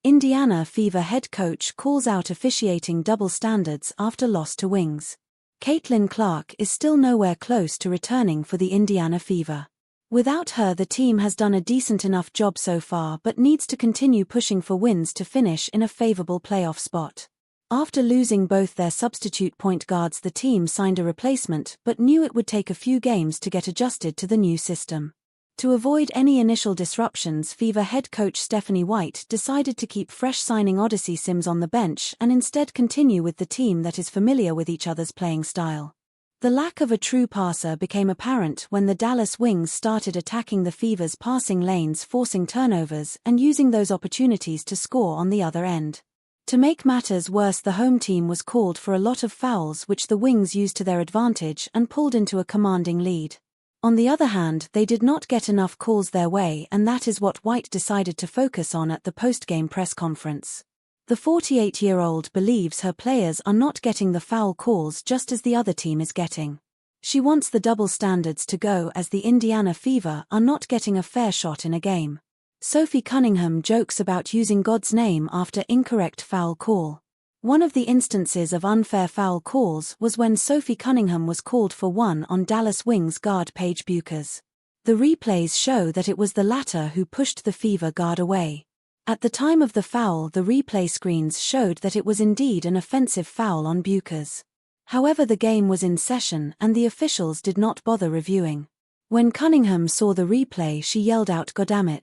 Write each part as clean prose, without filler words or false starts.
Indiana Fever head coach calls out officiating double standards after loss to Wings. Caitlin Clark is still nowhere close to returning for the Indiana Fever. Without her, the team has done a decent enough job so far but needs to continue pushing for wins to finish in a favorable playoff spot. After losing both their substitute point guards, the team signed a replacement but knew it would take a few games to get adjusted to the new system. To avoid any initial disruptions, Fever head coach Stephanie White decided to keep fresh signing Odyssey Sims on the bench and instead continue with the team that is familiar with each other's playing style. The lack of a true passer became apparent when the Dallas Wings started attacking the Fever's passing lanes, forcing turnovers and using those opportunities to score on the other end. To make matters worse, the home team was called for a lot of fouls, which the Wings used to their advantage and pulled into a commanding lead. On the other hand, they did not get enough calls their way, and that is what White decided to focus on at the post-game press conference. The 48-year-old believes her players are not getting the foul calls just as the other team is getting. She wants the double standards to go, as the Indiana Fever are not getting a fair shot in a game. Sophie Cunningham jokes about using God's name after incorrect foul call. One of the instances of unfair foul calls was when Sophie Cunningham was called for one on Dallas Wings guard Paige Buchers. The replays show that it was the latter who pushed the Fever guard away. At the time of the foul, the replay screens showed that it was indeed an offensive foul on Buchers. However, the game was in session and the officials did not bother reviewing. When Cunningham saw the replay, she yelled out, "Goddamn!"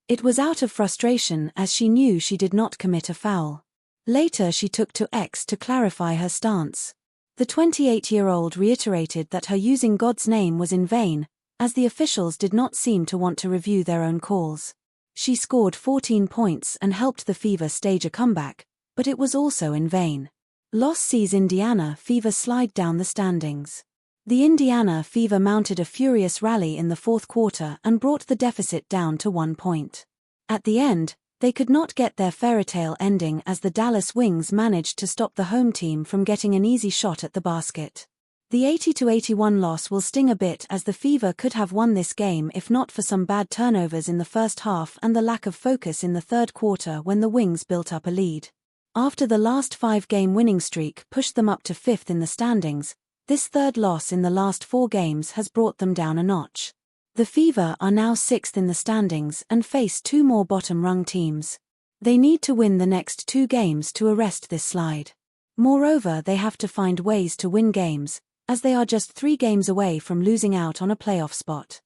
It was out of frustration, as she knew she did not commit a foul. Later, she took to X to clarify her stance. The 28-year-old reiterated that her using God's name was in vain, as the officials did not seem to want to review their own calls. She scored 14 points and helped the Fever stage a comeback, but it was also in vain. Loss sees Indiana Fever slide down the standings. The Indiana Fever mounted a furious rally in the fourth quarter and brought the deficit down to 1 point. At the end, they could not get their fairytale ending, as the Dallas Wings managed to stop the home team from getting an easy shot at the basket. The 80-81 loss will sting a bit, as the Fever could have won this game if not for some bad turnovers in the first half and the lack of focus in the third quarter when the Wings built up a lead. After the last 5-game winning streak pushed them up to 5th in the standings, this third loss in the last 4 games has brought them down a notch. The Fever are now 6th in the standings and face 2 more bottom-rung teams. They need to win the next 2 games to arrest this slide. Moreover, they have to find ways to win games, as they are just 3 games away from losing out on a playoff spot.